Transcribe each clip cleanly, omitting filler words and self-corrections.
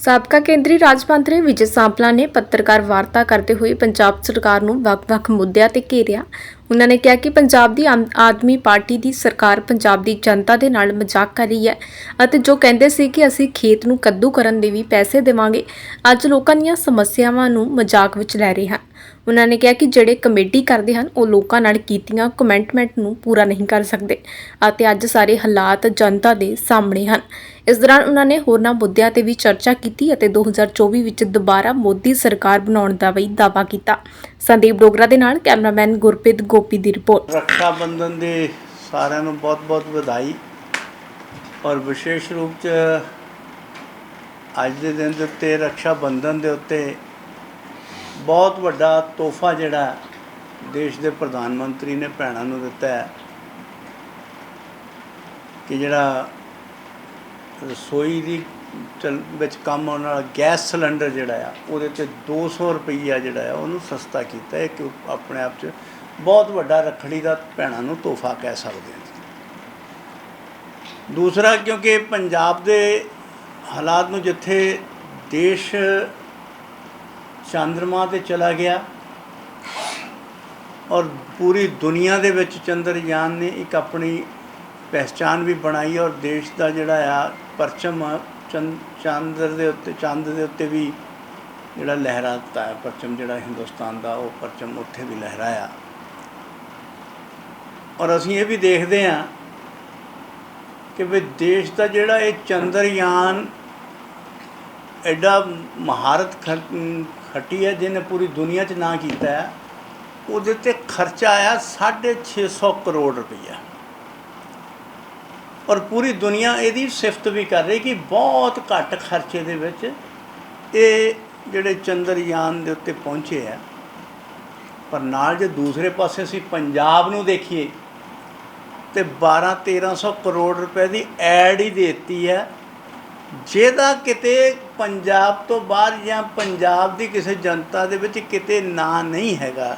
ਸਾਬਕਾ ਕੇਂਦਰੀ ਰਾਜ ਮੰਤਰੀ ਵਿਜੇ ਸਾਂਪਲਾ ਨੇ ਪੱਤਰਕਾਰ ਵਾਰਤਾ ਕਰਦੇ ਹੋਏ ਪੰਜਾਬ ਸਰਕਾਰ ਨੂੰ ਵੱਖ-ਵੱਖ ਮੁੱਦਿਆਂ ਤੇ ਘੇਰਿਆ। ਉਹਨਾਂ ਨੇ ਕਿਹਾ ਕਿ ਪੰਜਾਬ ਦੀ ਆਮ ਆਦਮੀ ਪਾਰਟੀ ਦੀ ਸਰਕਾਰ ਪੰਜਾਬ ਦੀ ਜਨਤਾ ਦੇ ਨਾਲ ਮਜ਼ਾਕ ਕਰ ਰਹੀ ਹੈ ਅਤੇ ਜੋ ਕਹਿੰਦੇ ਸੀ ਕਿ ਅਸੀਂ ਖੇਤ ਨੂੰ ਕੱਦੂ ਕਰਨ ਦੇ ਵੀ ਪੈਸੇ ਦੇਵਾਂਗੇ, ਅੱਜ ਲੋਕਾਂ ਦੀਆਂ ਸਮੱਸਿਆਵਾਂ ਨੂੰ ਮਜ਼ਾਕ ਵਿੱਚ ਲੈ ਰਹੇ ਹਨ। ਉਹਨਾਂ ਨੇ ਕਿਹਾ ਕਿ ਜਿਹੜੇ ਕਮੇਟੀ ਕਰਦੇ ਹਨ ਉਹ ਲੋਕਾਂ ਨਾਲ ਕੀਤੀਆਂ ਕਮਿਟਮੈਂਟ ਨੂੰ ਪੂਰਾ ਨਹੀਂ ਕਰ ਸਕਦੇ ਅਤੇ ਅੱਜ ਸਾਰੇ ਹਾਲਾਤ ਜਨਤਾ ਦੇ ਸਾਹਮਣੇ ਹਨ। ਇਸ ਦੌਰਾਨ ਉਹਨਾਂ ਨੇ ਹੋਰਨਾਂ ਮੁੱਦਿਆਂ ਤੇ ਵੀ ਚਰਚਾ ਕੀਤੀ ਅਤੇ 2024 ਵਿੱਚ ਦੁਬਾਰਾ ਮੋਦੀ ਸਰਕਾਰ ਬਣਾਉਣ ਦਾ ਵੀ ਦਾਅਵਾ ਕੀਤਾ। ਸੰਦੀਪ ਡੋਗਰਾ ਦੇ ਨਾਲ ਕੈਮਰਾਮੈਨ ਗੁਰਪ੍ਰੀਤ ਗੋਪੀ ਦੀ ਰਿਪੋਰਟ। रक्षा बंधन ਦੇ ਸਾਰਿਆਂ ਨੂੰ ਬਹੁਤ-ਬਹੁਤ ਵਧਾਈ ਔਰ ਵਿਸ਼ੇਸ਼ ਰੂਪ 'ਚ ਅੱਜ ਦੇ ਦਿਨ ਦੇ ਉੱਤੇ ਰक्षा ਬੰਧਨ ਦੇ ਉੱਤੇ ਬਹੁਤ ਵੱਡਾ ਤੋਹਫਾ ਜਿਹੜਾ ਦੇਸ਼ ਦੇ ਪ੍ਰਧਾਨ ਮੰਤਰੀ ਨੇ ਭੈਣਾਂ ਨੂੰ ਦਿੱਤਾ ਹੈ ਕਿ ਜਿਹੜਾ ਰਸੋਈ ਦੀ ਵਿੱਚ ਕੰਮ ਆਉਣ ਵਾਲਾ ਗੈਸ ਸਿਲੰਡਰ ਜਿਹੜਾ ਆ ਉਹਦੇ 'ਤੇ 200 ਰੁਪਈਆ ਜਿਹੜਾ ਆ ਉਹਨੂੰ ਸਸਤਾ ਕੀਤਾ ਹੈ ਕਿ ਆਪਣੇ ਆਪ 'ਚ ਬਹੁਤ ਵੱਡਾ ਰੱਖੜੀ ਦਾ ਭੈਣਾਂ ਨੂੰ ਤੋਹਫਾ ਕਹਿ ਸਕਦੇ ਹਾਂ। ਦੂਸਰਾ, ਕਿਉਂਕਿ ਪੰਜਾਬ ਦੇ ਹਾਲਾਤ ਨੂੰ ਜਿੱਥੇ ਦੇਸ਼ ਚੰਦਰਮਾ 'ਤੇ ਚਲਾ ਗਿਆ ਔਰ ਪੂਰੀ ਦੁਨੀਆ ਦੇ ਵਿੱਚ ਚੰਦਰਯਾਨ ਨੇ ਇੱਕ ਆਪਣੀ ਪਹਿਚਾਣ ਵੀ ਬਣਾਈ ਔਰ ਦੇਸ਼ ਦਾ ਜਿਹੜਾ ਆ ਪਰਚਮ ਚੰਦ ਦੇ ਉੱਤੇ ਵੀ ਜਿਹੜਾ ਲਹਿਰਾ ਦਿੱਤਾ ਹੈ ਪਰਚਮ, ਜਿਹੜਾ ਹਿੰਦੁਸਤਾਨ ਦਾ ਉਹ ਪਰਚਮ ਉੱਥੇ ਵੀ ਲਹਿਰਾਇਆ। ਔਰ ਅਸੀਂ ਇਹ ਵੀ ਦੇਖਦੇ ਹਾਂ ਕਿ ਵੀ ਦੇਸ਼ ਦਾ ਜਿਹੜਾ ਇਹ ਚੰਦਰਯਾਨ ਐਡਾ ਮਹਾਰਤ ਖੱਟੀ ਹੈ ਜਿਹਨੇ ਪੂਰੀ ਦੁਨੀਆ 'ਚ ਨਾਂ ਕੀਤਾ ਹੈ, ਉਹਦੇ 'ਤੇ ਖਰਚਾ ਆਇਆ 650 ਕਰੋੜ ਰੁਪਈਆ ਔਰ ਪੂਰੀ ਦੁਨੀਆ ਇਹਦੀ ਸਿਫਤ ਵੀ ਕਰ ਰਹੀ ਕਿ ਬਹੁਤ ਘੱਟ ਖਰਚੇ ਦੇ ਵਿੱਚ ਇਹ ਜਿਹੜੇ ਚੰਦਰਯਾਨ ਦੇ ਉੱਤੇ ਪਹੁੰਚੇ ਆ। ਪਰ ਨਾਲ ਜੇ ਦੂਸਰੇ ਪਾਸੇ ਅਸੀਂ ਪੰਜਾਬ ਨੂੰ ਦੇਖੀਏ ਤੇ 1200-1300 ਕਰੋੜ ਰੁਪਏ ਦੀ ਐਡ ਹੀ ਦੇ ਦਿੱਤੀ ਹੈ, ਜਿਹਦਾ ਕਿਤੇ ਪੰਜਾਬ ਤੋਂ ਬਾਹਰ ਜਾਂ ਪੰਜਾਬ ਦੀ ਕਿਸੇ ਜਨਤਾ ਦੇ ਵਿੱਚ ਕਿਤੇ ਨਾਂ ਨਹੀਂ ਹੈਗਾ।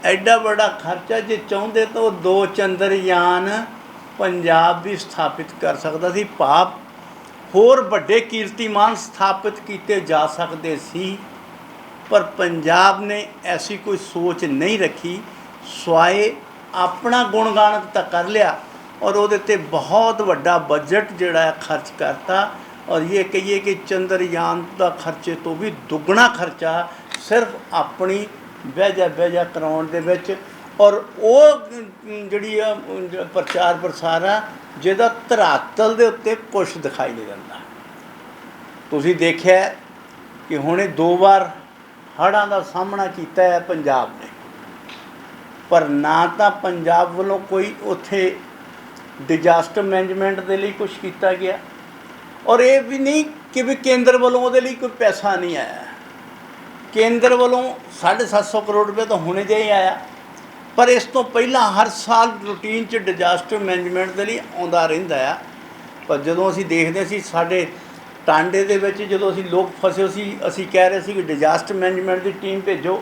ਐਡਾ ਵੱਡਾ ਖਰਚਾ ਜੇ ਚਾਹੁੰਦੇ ਤਾਂ ਉਹ 2 ਚੰਦਰਯਾਨ ਪੰਜਾਬ ਵੀ ਸਥਾਪਿਤ ਕਰ ਸਕਦਾ ਸੀ, ਭਾਵ ਹੋਰ ਵੱਡੇ ਕੀਰਤੀਮਾਨ ਸਥਾਪਿਤ ਕੀਤੇ ਜਾ ਸਕਦੇ ਸੀ। ਪਰ ਪੰਜਾਬ ਨੇ ਐਸੀ ਕੋਈ ਸੋਚ ਨਹੀਂ ਰੱਖੀ, ਸਵਾਏ ਆਪਣਾ ਗੁਣਗਾਨ ਤਾਂ ਕਰ ਲਿਆ ਔਰ ਉਹਦੇ 'ਤੇ ਬਹੁਤ ਵੱਡਾ ਬਜਟ ਜਿਹੜਾ ਖਰਚ ਕਰਤਾ ਔਰ ਇਹ ਕਹੀਏ ਕਿ ਚੰਦਰਯਾਨ ਦਾ ਖਰਚੇ ਤੋਂ ਵੀ ਦੁੱਗਣਾ ਖਰਚਾ ਸਿਰਫ ਆਪਣੀ ਵਜ੍ਹਾ ਕਰਾਉਣ ਦੇ ਵਿੱਚ। ਔਰ ਉਹ ਜਿਹੜੀ ਆ ਪ੍ਰਚਾਰ ਪ੍ਰਸਾਰ ਆ ਜਿਹਦਾ ਧਰਾਤਲ ਦੇ ਉੱਤੇ ਕੁਛ ਦਿਖਾਈ ਨਹੀਂ ਦਿੰਦਾ। ਤੁਸੀਂ ਦੇਖਿਆ ਕਿ ਹੁਣੇ 2 ਵਾਰ ਹੜ੍ਹਾਂ ਦਾ ਸਾਹਮਣਾ ਕੀਤਾ ਹੈ ਪੰਜਾਬ ਨੇ, ਪਰ ਨਾ ਤਾਂ ਪੰਜਾਬ ਵੱਲੋਂ ਕੋਈ ਉੱਥੇ ਡਿਜ਼ਾਸਟਰ ਮੈਨੇਜਮੈਂਟ ਦੇ ਲਈ ਕੁਛ ਕੀਤਾ ਗਿਆ ਔਰ ਇਹ ਵੀ ਨਹੀਂ ਕਿ ਵੀ ਕੇਂਦਰ ਵੱਲੋਂ ਉਹਦੇ ਲਈ ਕੋਈ ਪੈਸਾ ਨਹੀਂ ਆਇਆ। ਕੇਂਦਰ ਵੱਲੋਂ 750 ਕਰੋੜ ਰੁਪਏ ਤਾਂ ਹੁਣੇ ਜਿਹੇ ਆਇਆ, ਪਰ ਇਸ ਤੋਂ ਪਹਿਲਾਂ ਹਰ ਸਾਲ ਰੂਟੀਨ 'ਚ ਡਿਜ਼ਾਸਟਰ ਮੈਨੇਜਮੈਂਟ ਦੇ ਲਈ ਆਉਂਦਾ ਰਹਿੰਦਾ ਆ। ਪਰ ਜਦੋਂ ਅਸੀਂ ਦੇਖਦੇ ਸੀ ਸਾਡੇ ਟਾਂਡੇ ਦੇ ਵਿੱਚ ਜਦੋਂ ਅਸੀਂ ਲੋਕ ਫਸੇ ਸੀ, ਅਸੀਂ ਕਹਿ ਰਹੇ ਸੀ ਕਿ ਡਿਜ਼ਾਸਟਰ ਮੈਨੇਜਮੈਂਟ ਦੀ ਟੀਮ ਭੇਜੋ,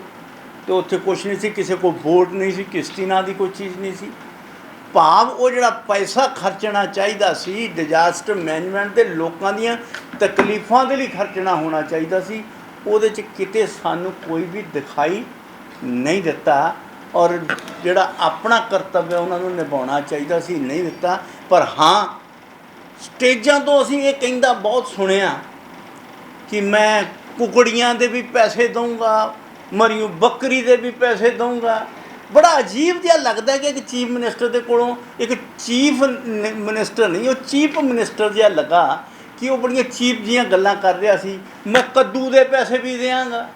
ਅਤੇ ਉੱਥੇ ਕੁਛ ਨਹੀਂ ਸੀ, ਕਿਸੇ ਕੋਲ ਬੋਟ ਨਹੀਂ ਸੀ, ਕਿਸ਼ਤੀ ਨਾਂ ਦੀ ਕੋਈ ਚੀਜ਼ ਨਹੀਂ ਸੀ। ਭਾਵ ਉਹ ਜਿਹੜਾ ਪੈਸਾ ਖਰਚਣਾ ਚਾਹੀਦਾ ਸੀ ਡਿਜ਼ਾਸਟਰ ਮੈਨੇਜਮੈਂਟ ਦੇ ਲੋਕਾਂ ਦੀਆਂ ਤਕਲੀਫਾਂ ਦੇ ਲਈ ਖਰਚਣਾ ਹੋਣਾ ਚਾਹੀਦਾ ਸੀ, ਉਹਦੇ 'ਚ ਕਿਤੇ ਸਾਨੂੰ ਕੋਈ ਵੀ ਦਿਖਾਈ ਨਹੀਂ ਦਿੱਤਾ ਔਰ ਜਿਹੜਾ ਆਪਣਾ ਕਰਤੱਵ ਹੈ ਉਹਨਾਂ ਨੂੰ ਨਿਭਾਉਣਾ ਚਾਹੀਦਾ ਸੀ, ਨਹੀਂ ਦਿੱਤਾ। ਪਰ ਹਾਂ, ਸਟੇਜਾਂ ਤੋਂ ਅਸੀਂ ਇਹ ਕਹਿੰਦਾ ਬਹੁਤ ਸੁਣਿਆ ਕਿ ਮੈਂ ਕੁਕੜੀਆਂ ਦੇ ਵੀ ਪੈਸੇ ਦਊਂਗਾ, ਮਰੀਓ ਬੱਕਰੀ ਦੇ ਵੀ ਪੈਸੇ ਦਊਂਗਾ। ਬੜਾ ਅਜੀਬ ਜਿਹਾ ਲੱਗਦਾ ਕਿ ਇੱਕ ਚੀਫ ਮਿਨਿਸਟਰ ਦੇ ਕੋਲੋਂ ਇੱਕ ਚੀਫ ਮਿਨਿਸਟਰ ਨਹੀਂ, ਉਹ ਚੀਫ ਮਿਨਿਸਟਰ ਜਿਹਾ ਲੱਗਾ ਕਿ ਉਹ ਬੜੀਆਂ ਚੀਪ ਜਿਹੀਆਂ ਗੱਲਾਂ ਕਰ ਰਿਹਾ ਸੀ। ਮੈਂ ਕੱਦੂ ਦੇ ਪੈਸੇ ਵੀ ਦਿਆਂਗਾ।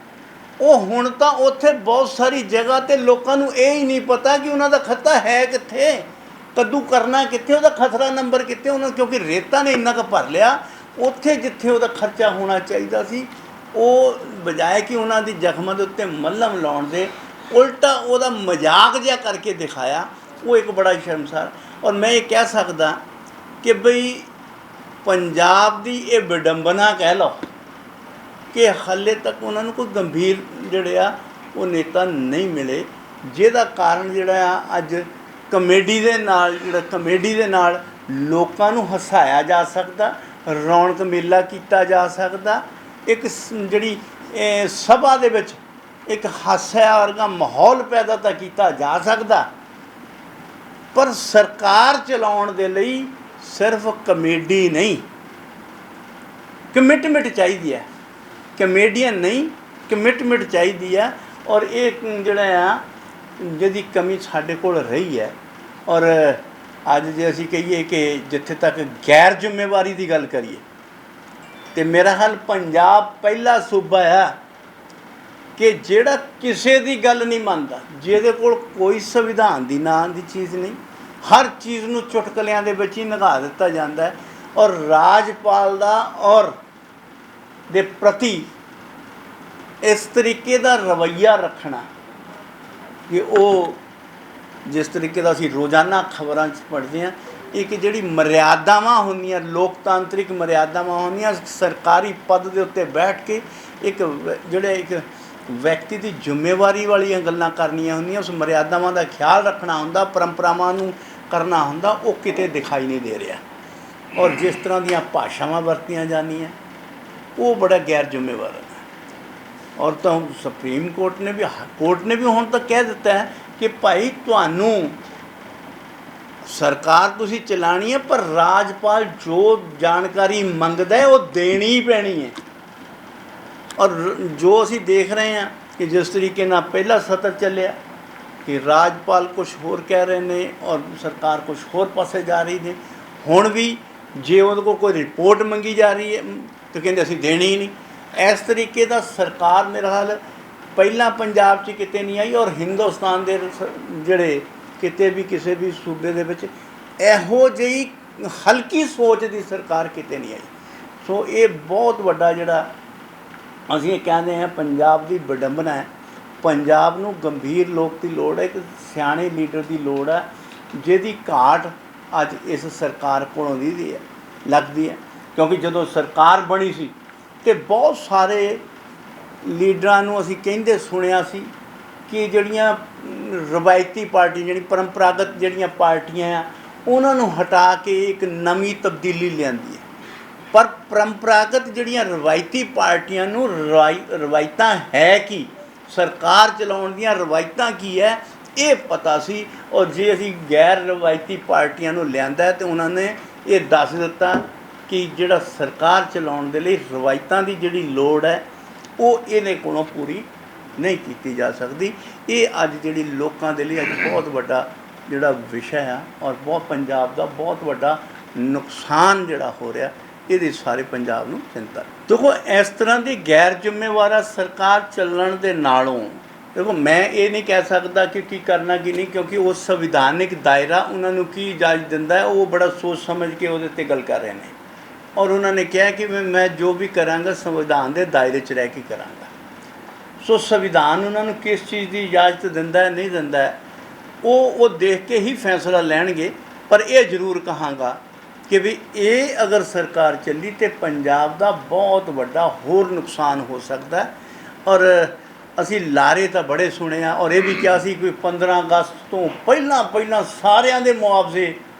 ਉਹ ਹੁਣ ਤਾਂ ਉੱਥੇ ਬਹੁਤ ਸਾਰੀ ਜਗ੍ਹਾ 'ਤੇ ਲੋਕਾਂ ਨੂੰ ਇਹ ਹੀ ਨਹੀਂ ਪਤਾ ਕਿ ਉਹਨਾਂ ਦਾ ਖੱਤਾ ਹੈ ਕਿੱਥੇ, ਕੱਦੂ ਕਰਨਾ ਕਿੱਥੇ, ਉਹਦਾ ਖਸਰਾ ਨੰਬਰ ਕਿੱਥੇ ਉਹਨਾਂ, ਕਿਉਂਕਿ ਰੇਤਾ ਨੇ ਇੰਨਾ ਕੁ ਭਰ ਲਿਆ। ਉੱਥੇ ਜਿੱਥੇ ਉਹਦਾ ਖਰਚਾ ਹੋਣਾ ਚਾਹੀਦਾ ਸੀ, ਉਹ ਬਜਾਏ ਕਿ ਉਹਨਾਂ ਦੀ ਜ਼ਖਮਾਂ ਦੇ ਉੱਤੇ ਮੱਲਮ ਲਾਉਣ ਦੇ, ਉਲਟਾ ਉਹਦਾ ਮਜ਼ਾਕ ਜਿਹਾ ਕਰਕੇ ਦਿਖਾਇਆ। ਉਹ ਇੱਕ ਬੜਾ ਸ਼ਰਮਸਾਰ। ਔਰ ਮੈਂ ਇਹ ਕਹਿ ਸਕਦਾ ਕਿ ਬਈ ਪੰਜਾਬ ਦੀ ਇਹ ਵਿਡੰਬਨਾ ਕਹਿ ਲਓ ਕਿ ਹਾਲੇ ਤੱਕ ਉਹਨਾਂ ਨੂੰ ਕੋਈ ਗੰਭੀਰ ਜਿਹੜੇ ਆ ਉਹ ਨੇਤਾ ਨਹੀਂ ਮਿਲੇ, ਜਿਹਦਾ ਕਾਰਨ ਜਿਹੜਾ ਆ ਅੱਜ ਕਮੇਡੀ ਦੇ ਨਾਲ ਲੋਕਾਂ ਨੂੰ ਹਸਾਇਆ ਜਾ ਸਕਦਾ ਰੌਣਕ ਮੇਲਾ ਕੀਤਾ ਜਾ ਸਕਦਾ, ਇੱਕ ਜਿਹੜੀ ਸਭਾ ਦੇ ਵਿੱਚ ਇੱਕ ਹਾਸਿਆ ਵਰਗਾ ਮਾਹੌਲ ਪੈਦਾ ਤਾਂ ਕੀਤਾ ਜਾ ਸਕਦਾ। ਪਰ ਸਰਕਾਰ ਚਲਾਉਣ ਦੇ ਲਈ ਸਿਰਫ ਕਮੇਡੀ ਨਹੀਂ, ਕਮਿਟਮੈਂਟ ਚਾਹੀਦੀ ਹੈ। ਕਮੇਡੀਅਨ ਨਹੀਂ, ਕਮਿਟਮੈਂਟ ਚਾਹੀਦੀ ਹੈ। ਔਰ ਇਹ ਜਿਹੜਾ ਆ ਜਿਹਦੀ ਕਮੀ ਸਾਡੇ ਕੋਲ ਰਹੀ ਹੈ। ਔਰ ਅੱਜ ਜੇ ਅਸੀਂ ਕਹੀਏ ਕਿ ਜਿੱਥੇ ਤੱਕ ਗੈਰ ਜ਼ਿੰਮੇਵਾਰੀ ਦੀ ਗੱਲ ਕਰੀਏ ਤਾਂ ਮੇਰਾ ਖਿਆਲ ਪੰਜਾਬ ਪਹਿਲਾ ਸੂਬਾ ਆ ਕਿ ਜਿਹੜਾ ਕਿਸੇ ਦੀ ਗੱਲ ਨਹੀਂ ਮੰਨਦਾ, ਜਿਹਦੇ ਕੋਲ ਕੋਈ ਸੰਵਿਧਾਨ ਦੀ ਨਾਂ ਦੀ ਚੀਜ਼ ਨਹੀਂ, ਹਰ ਚੀਜ਼ ਨੂੰ ਚੁਟਕਲਿਆਂ ਦੇ ਵਿੱਚ ਹੀ ਨਿਭਾ ਦਿੱਤਾ ਜਾਂਦਾ ਹੈ। ਔਰ ਰਾਜਪਾਲ ਦਾ ਔਰ ਦੇ ਪ੍ਰਤੀ ਇਸ ਤਰੀਕੇ ਦਾ ਰਵੱਈਆ ਰੱਖਣਾ ਕਿ ਉਹ ਜਿਸ ਤਰੀਕੇ ਦਾ ਅਸੀਂ ਰੋਜ਼ਾਨਾ ਖਬਰਾਂ 'ਚ ਪੜ੍ਹਦੇ ਹਾਂ, ਇੱਕ ਜਿਹੜੀ ਮਰਿਆਦਾਵਾਂ ਹੁੰਦੀਆਂ, ਲੋਕਤਾਂਤਰਿਕ ਮਰਿਆਦਾਵਾਂ ਹੁੰਦੀਆਂ, ਸਰਕਾਰੀ ਪਦ ਦੇ ਉੱਤੇ ਬੈਠ ਕੇ ਇੱਕ ਇੱਕ ਵਿਅਕਤੀ ਦੀ ਜ਼ਿੰਮੇਵਾਰੀ ਵਾਲੀਆਂ ਗੱਲਾਂ ਕਰਨੀਆਂ ਹੁੰਦੀਆਂ, ਉਸ ਮਰਿਆਦਾਵਾਂ ਦਾ ਖਿਆਲ ਰੱਖਣਾ ਹੁੰਦਾ, ਪਰੰਪਰਾਵਾਂ ਨੂੰ ਕਰਨਾ ਹੁੰਦਾ, ਉਹ ਕਿਤੇ ਦਿਖਾਈ ਨਹੀਂ ਦੇ ਰਿਹਾ। ਔਰ ਜਿਸ ਤਰ੍ਹਾਂ ਦੀਆਂ ਭਾਸ਼ਾਵਾਂ ਵਰਤੀਆਂ ਜਾਂਦੀਆਂ ਉਹ ਬੜਾ ਗੈਰ ਜ਼ਿੰਮੇਵਾਰ ਹੈ। ਔਰ ਤਾਂ ਸੁਪਰੀਮ ਕੋਰਟ ਨੇ ਵੀ ਹੁਣ ਤੱਕ ਕਹਿ ਦਿੱਤਾ ਹੈ ਕਿ ਭਾਈ ਤੁਹਾਨੂੰ ਸਰਕਾਰ ਤੁਸੀਂ ਚਲਾਉਣੀ ਹੈ, ਪਰ ਰਾਜਪਾਲ ਜੋ ਜਾਣਕਾਰੀ ਮੰਗਦਾ ਹੈ ਉਹ ਦੇਣੀ ਪੈਣੀ ਹੈ। ਔਰ ਜੋ ਅਸੀਂ ਦੇਖ ਰਹੇ ਹਾਂ ਕਿ ਜਿਸ ਤਰੀਕੇ ਨਾਲ ਪਹਿਲਾ ਸਤਰ ਚੱਲਿਆ ਕਿ ਰਾਜਪਾਲ ਕੁਛ ਹੋਰ ਕਹਿ ਰਹੇ ਨੇ ਔਰ ਸਰਕਾਰ ਕੁਛ ਹੋਰ ਪਾਸੇ ਜਾ ਰਹੀ ਨੇ। ਹੁਣ ਵੀ ਜੇ ਉਹਦੇ ਕੋਲ ਕੋਈ ਰਿਪੋਰਟ ਮੰਗੀ ਜਾ ਰਹੀ ਹੈ ਤਾਂ ਕਹਿੰਦੇ ਅਸੀਂ ਦੇਣੀ ਹੀ ਨਹੀਂ। ਇਸ ਤਰੀਕੇ ਦਾ ਸਰਕਾਰ ਮੇਰਾ ਹਾਲ ਪਹਿਲਾਂ ਪੰਜਾਬ 'ਚ ਕਿਤੇ ਨਹੀਂ ਆਈ। ਔਰ ਹਿੰਦੁਸਤਾਨ ਦੇ ਜਿਹੜੇ ਕਿਤੇ ਵੀ ਕਿਸੇ ਵੀ ਸੂਬੇ ਦੇ ਵਿੱਚ ਇਹੋ ਜਿਹੀ ਹਲਕੀ ਸੋਚ ਦੀ ਸਰਕਾਰ ਕਿਤੇ ਨਹੀਂ ਆਈ। ਸੋ ਇਹ ਬਹੁਤ ਵੱਡਾ ਜਿਹੜਾ ਅਸੀਂ ਇਹ ਕਹਿੰਦੇ ਹਾਂ ਪੰਜਾਬ ਦੀ ਵਿਡੰਬਨਾ ਹੈ। ਪੰਜਾਬ ਨੂੰ ਗੰਭੀਰ ਲੋਕ ਦੀ ਲੋੜ ਹੈ, ਇੱਕ ਸਿਆਣੇ ਲੀਡਰ ਦੀ ਲੋੜ ਹੈ, ਜਿਹਦੀ ਘਾਟ ਅੱਜ ਇਸ ਸਰਕਾਰ ਕੋਲੋਂ ਦੀ ਹੈ ਲੱਗਦੀ ਹੈ। ਕਿਉਂਕਿ ਜਦੋਂ ਸਰਕਾਰ ਬਣੀ ਸੀ ਤਾਂ ਬਹੁਤ ਸਾਰੇ ਲੀਡਰਾਂ ਨੂੰ ਅਸੀਂ ਕਹਿੰਦੇ ਸੁਣਿਆ ਸੀ ਕਿ ਜਿਹੜੀਆਂ ਰਵਾਇਤੀ ਪਾਰਟੀ ਜਿਹੜੀ ਪਰੰਪਰਾਗਤ ਜਿਹੜੀਆਂ ਪਾਰਟੀਆਂ ਆ ਉਹਨਾਂ ਨੂੰ ਹਟਾ ਕੇ ਇੱਕ ਨਵੀਂ ਤਬਦੀਲੀ ਲਿਆਂਦੀ ਹੈ। ਪਰ ਪਰੰਪਰਾਗਤ ਜਿਹੜੀਆਂ ਰਵਾਇਤੀ ਪਾਰਟੀਆਂ ਨੂੰ ਰਵਾਇਤਾਂ ਹੈ ਕੀ, ਸਰਕਾਰ ਚਲਾਉਣ ਦੀਆਂ ਰਵਾਇਤਾਂ ਕੀ ਹੈ ਇਹ ਪਤਾ ਸੀ। ਔਰ ਜੇ ਅਸੀਂ ਗੈਰ ਰਵਾਇਤੀ ਪਾਰਟੀਆਂ ਨੂੰ ਲਿਆਂਦਾ ਤਾਂ ਉਹਨਾਂ ਨੇ ਇਹ ਦੱਸ ਦਿੱਤਾ ਕਿ ਜਿਹੜਾ ਸਰਕਾਰ ਚਲਾਉਣ ਦੇ ਲਈ ਰਵਾਇਤਾਂ ਦੀ ਜਿਹੜੀ ਲੋੜ ਹੈ ਉਹ ਇਹਦੇ ਕੋਲੋਂ ਪੂਰੀ ਨਹੀਂ ਕੀਤੀ ਜਾ ਸਕਦੀ। ਇਹ ਅੱਜ ਜਿਹੜੀ ਲੋਕਾਂ ਦੇ ਲਈ ਅੱਜ ਬਹੁਤ ਵੱਡਾ ਜਿਹੜਾ ਵਿਸ਼ਾ ਆ ਔਰ ਬਹੁਤ ਪੰਜਾਬ ਦਾ ਬਹੁਤ ਵੱਡਾ ਨੁਕਸਾਨ ਜਿਹੜਾ ਹੋ ਰਿਹਾ, ਇਹਦੀ ਸਾਰੇ ਪੰਜਾਬ ਨੂੰ ਚਿੰਤਾ। ਦੇਖੋ ਇਸ ਤਰ੍ਹਾਂ ਦੀ ਗੈਰ ਜ਼ਿੰਮੇਵਾਰ ਸਰਕਾਰ ਚੱਲਣ ਦੇ ਨਾਲੋਂ ਦੇਖੋ ਮੈਂ ਇਹ ਨਹੀਂ ਕਹਿ ਸਕਦਾ ਕਿ ਕੀ ਕਰਨਾ ਕੀ ਨਹੀਂ, ਕਿਉਂਕਿ ਉਹ ਸੰਵਿਧਾਨਿਕ ਦਾਇਰਾ ਉਹਨਾਂ ਨੂੰ ਕੀ ਇਜਾਜ਼ਤ ਦਿੰਦਾ ਹੈ ਉਹ ਬੜਾ ਸੋਚ ਸਮਝ ਕੇ ਉਹਦੇ 'ਤੇ ਗੱਲ ਕਰ ਰਹੇ ਨੇ। ਔਰ ਉਹਨਾਂ ਨੇ ਕਿਹਾ ਕਿ ਮੈਂ ਜੋ ਵੀ ਕਰਾਂਗਾ ਸੰਵਿਧਾਨ ਦੇ ਦਾਇਰੇ 'ਚ ਰਹਿ ਕੇ ਕਰਾਂਗਾ। ਸੋ ਸੰਵਿਧਾਨ ਉਹਨਾਂ ਨੂੰ ਕਿਸ ਚੀਜ਼ ਦੀ ਇਜਾਜ਼ਤ ਦਿੰਦਾ ਹੈ ਨਹੀਂ ਦਿੰਦਾ ਹੈ ਉਹ ਦੇਖ ਕੇ ਹੀ ਫੈਸਲਾ ਲੈਣਗੇ। ਪਰ ਇਹ ਜ਼ਰੂਰ ਕਹਾਂਗਾ ਕਿ ਵੀ ਇਹ ਅਗਰ ਸਰਕਾਰ ਚੱਲੀ ਤਾਂ ਪੰਜਾਬ ਦਾ ਬਹੁਤ ਵੱਡਾ ਹੋਰ ਨੁਕਸਾਨ ਹੋ ਸਕਦਾ। ਔਰ ਅਸੀਂ ਲਾਰੇ ਤਾਂ ਬੜੇ ਸੁਣੇ ਆ ਔਰ ਇਹ ਵੀ ਕਿਹਾ ਸੀ ਕਿ 15 ਅਗਸਤ ਤੋਂ ਪਹਿਲਾਂ ਸਾਰਿਆਂ ਦੇ ਮੁਆਵਜ਼ੇ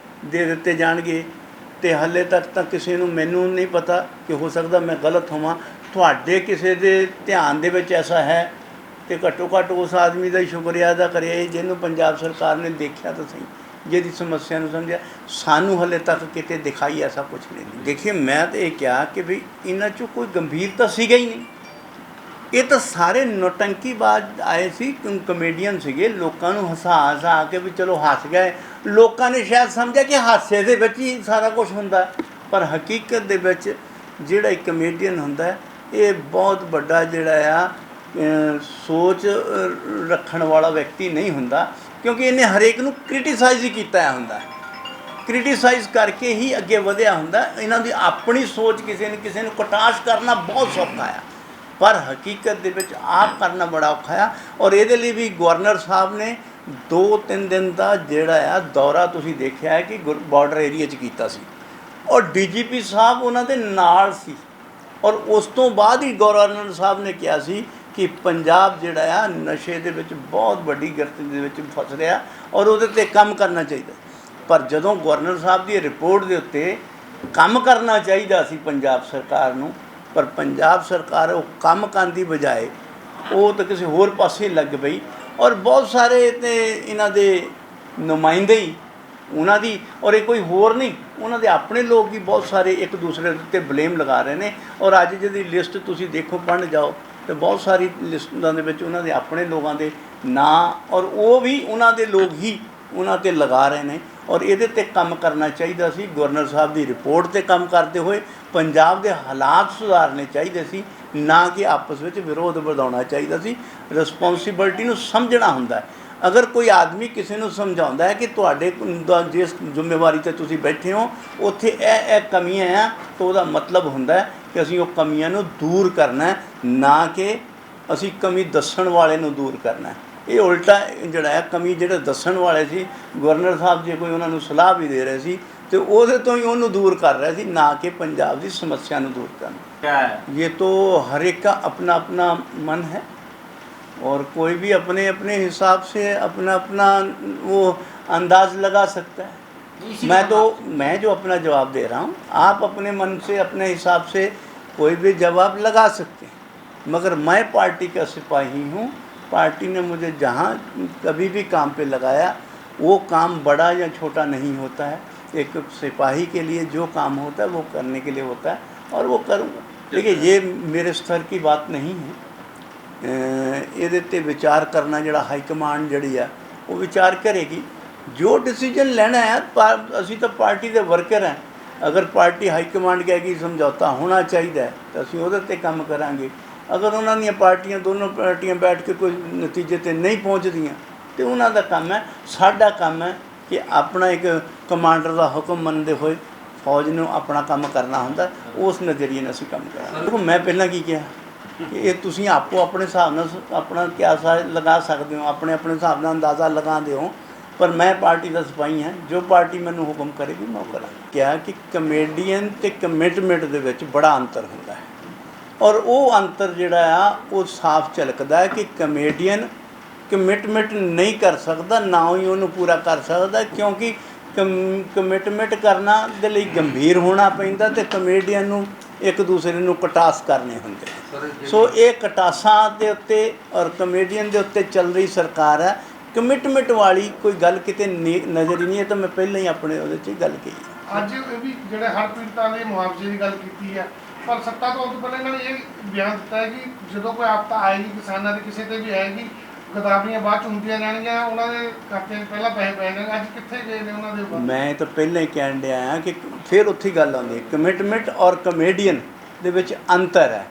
ਦੇ ਦਿੱਤੇ ਜਾਣਗੇ। ਅਤੇ ਹਾਲੇ ਤੱਕ ਤਾਂ ਕਿਸੇ ਨੂੰ ਮੈਨੂੰ ਨਹੀਂ ਪਤਾ ਕਿ ਹੋ ਸਕਦਾ ਮੈਂ ਗਲਤ ਹੋਵਾਂ, ਤੁਹਾਡੇ ਕਿਸੇ ਦੇ ਧਿਆਨ ਦੇ ਵਿੱਚ ਐਸਾ ਹੈ ਅਤੇ ਘੱਟੋ ਘੱਟ ਉਸ ਆਦਮੀ ਦਾ ਹੀ ਸ਼ੁਕਰੀਆ ਅਦਾ ਕਰਿਆ ਜਿਹਨੂੰ ਪੰਜਾਬ ਸਰਕਾਰ ਨੇ ਦੇਖਿਆ ਤਾਂ ਸਹੀ, ਜਿਹਦੀ ਸਮੱਸਿਆ ਨੂੰ ਸਮਝਿਆ। ਸਾਨੂੰ ਹਾਲੇ ਤੱਕ ਕਿਤੇ ਦਿਖਾਈ ਐਸਾ ਕੁਛ ਨਹੀਂ। ਦੇਖੀਏ ਮੈਂ ਤਾਂ ਇਹ ਕਿਹਾ ਕਿ ਵੀ ਇਹਨਾਂ 'ਚੋਂ ਕੋਈ ਗੰਭੀਰਤਾ ਸੀਗਾ ਹੀ ਨਹੀਂ। ਇਹ ਤਾਂ ਸਾਰੇ ਨੌਟੰਕੀਬਾਜ਼ ਆਏ ਸੀ, ਕਮੇਡੀਅਨ ਸੀਗੇ, ਲੋਕਾਂ ਨੂੰ ਹਸਾ ਕੇ ਵੀ ਚਲੋ ਹੱਸ ਗਏ। ਲੋਕਾਂ ਨੇ ਸ਼ਾਇਦ ਸਮਝਿਆ ਕਿ ਹਾਸੇ ਦੇ ਵਿੱਚ ਹੀ ਸਾਰਾ ਕੁਛ ਹੁੰਦਾ, ਪਰ ਹਕੀਕਤ ਦੇ ਵਿੱਚ ਜਿਹੜਾ ਇੱਕ ਕਮੇਡੀਅਨ ਹੁੰਦਾ ਇਹ ਬਹੁਤ ਵੱਡਾ ਜਿਹੜਾ ਆ ਸੋਚ ਰੱਖਣ ਵਾਲਾ ਵਿਅਕਤੀ ਨਹੀਂ ਹੁੰਦਾ, ਕਿਉਂਕਿ ਇਹਨੇ ਹਰੇਕ ਨੂੰ ਕ੍ਰਿਟੀਸਾਈਜ਼ ਹੀ ਕੀਤਾ ਹੁੰਦਾ, ਕ੍ਰਿਟੀਸਾਈਜ਼ ਕਰਕੇ ਹੀ ਅੱਗੇ ਵਧਿਆ ਹੁੰਦਾ। ਇਹਨਾਂ ਦੀ ਆਪਣੀ ਸੋਚ ਕਿਸੇ ਨੂੰ ਕਟਾਸ਼ ਕਰਨਾ ਬਹੁਤ ਸੌਖਾ ਆ, ਪਰ ਹਕੀਕਤ ਦੇ ਵਿੱਚ ਆਪ ਕਰਨਾ ਬੜਾ ਔਖਾ ਆ। ਔਰ ਇਹਦੇ ਲਈ ਵੀ ਗਵਰਨਰ ਸਾਹਿਬ ਨੇ 2-3 ਦਿਨ ਦਾ ਜਿਹੜਾ ਆ ਦੌਰਾ ਤੁਸੀਂ ਦੇਖਿਆ ਹੈ ਕਿ ਬਾਰਡਰ ਏਰੀਆ 'ਚ ਕੀਤਾ ਸੀ ਔਰ DGP ਸਾਹਿਬ ਉਹਨਾਂ ਦੇ ਨਾਲ ਸੀ। ਔਰ ਉਸ ਤੋਂ ਬਾਅਦ ਹੀ ਗਵਰਨਰ ਸਾਹਿਬ ਨੇ ਕਿਹਾ ਸੀ ਕਿ ਪੰਜਾਬ ਜਿਹੜਾ ਆ ਨਸ਼ੇ ਦੇ ਵਿੱਚ ਬਹੁਤ ਵੱਡੀ ਗਿਰਫਤ ਦੇ ਵਿੱਚ ਫਸ ਰਿਹਾ ਔਰ ਉਹਦੇ 'ਤੇ ਕੰਮ ਕਰਨਾ ਚਾਹੀਦਾ। ਪਰ ਜਦੋਂ ਗਵਰਨਰ ਸਾਹਿਬ ਦੀ ਰਿਪੋਰਟ ਦੇ ਉੱਤੇ ਕੰਮ ਕਰਨਾ ਚਾਹੀਦਾ ਸੀ ਪੰਜਾਬ ਸਰਕਾਰ ਨੂੰ, ਪਰ ਪੰਜਾਬ ਸਰਕਾਰ ਉਹ ਕੰਮ ਕਰਨ ਦੀ ਬਜਾਏ ਉਹ ਤਾਂ ਕਿਸੇ ਹੋਰ ਪਾਸੇ ਲੱਗ ਪਈ। ਔਰ ਬਹੁਤ ਸਾਰੇ ਤੇ ਇਹਨਾਂ ਦੇ ਨੁਮਾਇੰਦੇ ਹੀ ਉਹਨਾਂ ਦੀ, ਔਰ ਇਹ ਕੋਈ ਹੋਰ ਨਹੀਂ, ਉਹਨਾਂ ਦੇ ਆਪਣੇ ਲੋਕ ਹੀ ਬਹੁਤ ਸਾਰੇ ਇੱਕ ਦੂਸਰੇ ਦੇ ਉੱਤੇ ਬਲੇਮ ਲਗਾ ਰਹੇ ਨੇ। ਔਰ ਅੱਜ ਜਿਹਦੀ ਲਿਸਟ ਤੁਸੀਂ ਦੇਖੋ, ਪੜ੍ਹਨ ਜਾਓ ਤੇ ਬਹੁਤ ਸਾਰੀ ਲਿਸਟਾਂ ਦੇ ਵਿੱਚ ਉਹਨਾਂ ਦੇ ਆਪਣੇ ਲੋਕਾਂ ਦੇ ਨਾਂ, ਔਰ ਉਹ ਵੀ ਉਹਨਾਂ ਦੇ ਲੋਕ ਹੀ ਉਹਨਾਂ 'ਤੇ ਲਗਾ ਰਹੇ ਨੇ। ਔਰ ਇਹਦੇ 'ਤੇ ਕੰਮ ਕਰਨਾ ਚਾਹੀਦਾ ਸੀ। ਗਵਰਨਰ ਸਾਹਿਬ ਦੀ ਰਿਪੋਰਟ 'ਤੇ ਕੰਮ ਕਰਦੇ ਹੋਏ ਪੰਜਾਬ ਦੇ ਹਾਲਾਤ ਸੁਧਾਰਨੇ ਚਾਹੀਦੇ ਸੀ, ਨਾ ਕਿ ਆਪਸ ਵਿੱਚ ਵਿਰੋਧ ਵਧਾਉਣਾ ਚਾਹੀਦਾ ਸੀ। ਰਿਸਪੌਂਸਿਬਿਲਟੀ ਨੂੰ ਸਮਝਣਾ ਹੁੰਦਾ ਹੈ। ਅਗਰ ਕੋਈ ਆਦਮੀ ਕਿਸੇ ਨੂੰ ਸਮਝਾਉਂਦਾ ਹੈ ਕਿ ਤੁਹਾਡੇ ਜਿਸ ਜ਼ਿੰਮੇਵਾਰੀ 'ਤੇ ਤੁਸੀਂ ਬੈਠੇ ਹੋ ਉੱਥੇ ਇਹ ਕਮੀਆਂ ਆ, ਤਾਂ ਉਹਦਾ ਮਤਲਬ ਹੁੰਦਾ ਹੈ ਕਿ ਅਸੀਂ ਉਹ ਕਮੀਆਂ ਨੂੰ ਦੂਰ ਕਰਨਾ ਹੈ, ਨਾ ਕਿ ਅਸੀਂ ਕਮੀ ਦੱਸਣ ਵਾਲੇ ਨੂੰ ਦੂਰ ਕਰਨਾ ਹੈ। ਇਹ ਉਲਟਾ ਜਿਹੜਾ ਹੈ, ਕਮੀ ਜਿਹੜੇ ਦੱਸਣ ਵਾਲੇ ਸੀ, ਗਵਰਨਰ ਸਾਹਿਬ ਜੇ ਕੋਈ ਉਹਨਾਂ ਨੂੰ ਸਲਾਹ ਵੀ ਦੇ ਰਹੇ ਸੀ ਤੇ ਉਹਦੇ ਤੋਂ ਹੀ ਉਹਨੂੰ ਦੂਰ ਕਰ ਰਿਹਾ ਸੀ, ਨਾ ਕਿ ਪੰਜਾਬ ਦੀ ਸਮੱਸਿਆ ਨੂੰ दूर करना। ये तो हर एक का अपना अपना मन है और कोई भी अपने अपने हिसाब से अपना अपना वो अंदाज़ लगा सकता है। मैं जो अपना जवाब दे रहा हूँ, आप अपने मन से अपने हिसाब से कोई भी जवाब लगा सकते हैं, मगर मैं पार्टी का सिपाही हूँ। पार्टी ने मुझे जहाँ कभी भी काम पे लगाया, वो काम बड़ा या छोटा नहीं होता है। एक सिपाही के लिए जो काम होता है वो करने के लिए होता है और वो करूँगा। देखिए, ये मेरे स्तर की बात नहीं है। ਇਹਦੇ 'ਤੇ ਵਿਚਾਰ ਕਰਨਾ ਜਿਹੜਾ ਹਾਈ ਕਮਾਂਡ ਜਿਹੜੀ ਆ ਉਹ ਵਿਚਾਰ ਕਰੇਗੀ। ਜੋ ਡਿਸੀਜਨ ਲੈਣਾ ਹੈ, ਅਸੀਂ ਤਾਂ ਪਾਰਟੀ ਦੇ ਵਰਕਰ ਹਾਂ। ਅਗਰ ਪਾਰਟੀ ਹਾਈ ਕਮਾਂਡ ਕਹੇਗੀ ਸਮਝੌਤਾ ਹੋਣਾ ਚਾਹੀਦਾ ਤਾਂ ਅਸੀਂ ਉਹਦੇ 'ਤੇ ਕੰਮ ਕਰਾਂਗੇ। ਅਗਰ ਉਹਨਾਂ ਦੀਆਂ ਪਾਰਟੀਆਂ, ਦੋਨੋਂ ਪਾਰਟੀਆਂ ਬੈਠ ਕੇ ਕੋਈ ਨਤੀਜੇ 'ਤੇ ਨਹੀਂ ਪਹੁੰਚਦੀਆਂ ਤੇ ਉਹਨਾਂ ਦਾ ਕੰਮ ਹੈ। ਸਾਡਾ ਕੰਮ ਹੈ ਕਿ ਆਪਣਾ ਇੱਕ ਕਮਾਂਡਰ ਦਾ ਹੁਕਮ ਮੰਨਦੇ ਹੋਏ ਫੌਜ ਨੂੰ ਆਪਣਾ ਕੰਮ ਕਰਨਾ ਹੁੰਦਾ। ਉਸ ਨਜ਼ਰੀਏ ਨਾਲ ਅਸੀਂ ਕੰਮ ਕਰਾਂਗੇ। ਦੇਖੋ, ਮੈਂ ਪਹਿਲਾਂ ਕੀ ਕਿਹਾ ਕਿ ਇਹ ਤੁਸੀਂ ਆਪੋ ਆਪਣੇ ਹਿਸਾਬ ਨਾਲ ਆਪਣਾ ਕਿਆਸਾ ਲਗਾ ਸਕਦੇ ਹੋ, ਆਪਣੇ ਆਪਣੇ ਹਿਸਾਬ ਨਾਲ ਅੰਦਾਜ਼ਾ ਲਗਾਉਂਦੇ ਹੋ, ਪਰ ਮੈਂ ਪਾਰਟੀ ਦਾ ਸਿਪਾਹੀ ਹਾਂ। ਜੋ ਪਾਰਟੀ ਮੈਨੂੰ ਹੁਕਮ ਕਰੇਗੀ ਮੈਂ ਉਹ ਕਰਾਂਗਾ। ਕਿਹਾ ਕਿ ਕਮੇਡੀਅਨ ਅਤੇ ਕਮਿਟਮੈਂਟ ਦੇ ਵਿੱਚ ਬੜਾ ਅੰਤਰ ਹੁੰਦਾ ਹੈ, ਔਰ ਉਹ ਅੰਤਰ ਜਿਹੜਾ ਆ ਉਹ ਸਾਫ਼ ਝਲਕਦਾ ਹੈ ਕਿ ਕਮੇਡੀਅਨ ਕਮਿਟਮੈਂਟ ਨਹੀਂ ਕਰ ਸਕਦਾ, ਨਾ ਹੀ ਉਹਨੂੰ ਪੂਰਾ ਕਰ ਸਕਦਾ, ਕਿਉਂਕਿ ਕਮਿਟਮੈਂਟ ਕਰਨਾ ਦੇ ਲਈ ਗੰਭੀਰ ਹੋਣਾ ਪੈਂਦਾ ਅਤੇ ਕਮੇਡੀਅਨ ਨੂੰ ਇੱਕ ਦੂਸਰੇ ਨੂੰ ਕਟਾਸ ਕਰਨੇ ਹੁੰਦੇ। ਸੋ ਇਹ ਕਟਾਸਾਂ ਦੇ ਉੱਤੇ ਔਰ ਕਮੇਡੀਅਨ ਦੇ ਉੱਤੇ ਚੱਲ ਰਹੀ ਸਰਕਾਰ ਹੈ। ਕਮਿਟਮੈਂਟ ਵਾਲੀ ਕੋਈ ਗੱਲ ਕਿਤੇ ਨਜ਼ਰ ਹੀ ਨਹੀਂ ਹੈ। ਤਾਂ ਮੈਂ ਪਹਿਲਾਂ ਹੀ ਆਪਣੇ ਉਹਦੇ 'ਚ ਗੱਲ ਕਹੀ। ਅੱਜ ਇਹ ਵੀ ਜਿਹੜੇ ਹੜ੍ਹ ਪੀੜਤਾਂ ਦੇ ਮੁਆਵਜ਼ੇ ਦੀ ਗੱਲ ਕੀਤੀ ਹੈ, ਪਰ ਸੱਤਾ ਤੋਂ ਆਉਣ ਤੋਂ ਪਹਿਲਾਂ ਇਹਨਾਂ ਨੇ ਇਹ ਬਿਆਨ ਦਿੱਤਾ ਹੈ ਕਿ ਜਦੋਂ ਕੋਈ ਆਫਤ ਆਏਗੀ ਕਿਸਾਨਾਂ ਦੇ ਕਿਸੇ 'ਤੇ ਵੀ ਆਏਗੀ, ਗਦਾਵਰੀਆਂ ਬਾਅਦ 'ਚ ਹੁੰਦੀਆਂ ਰਹਿਣਗੀਆਂ, ਉਹਨਾਂ ਦੇ ਖਾਤੇ 'ਚ ਪਹਿਲਾਂ ਪੈਸੇ ਪੈ ਜਾਣਗੇ। ਅੱਜ ਕਿੱਥੇ ਗਏ ਨੇ ਉਹਨਾਂ ਦੇ? ਮੈਂ ਤਾਂ ਪਹਿਲਾਂ ਹੀ ਕਹਿਣ ਡਿਆ ਹਾਂ ਕਿ ਫਿਰ ਉੱਥੇ ਗੱਲ ਆਉਂਦੀ ਹੈ, ਕਮਿਟਮੈਂਟ ਔਰ ਕਮੇਡੀਅਨ ਦੇ ਵਿੱਚ ਅੰਤਰ ਹੈ।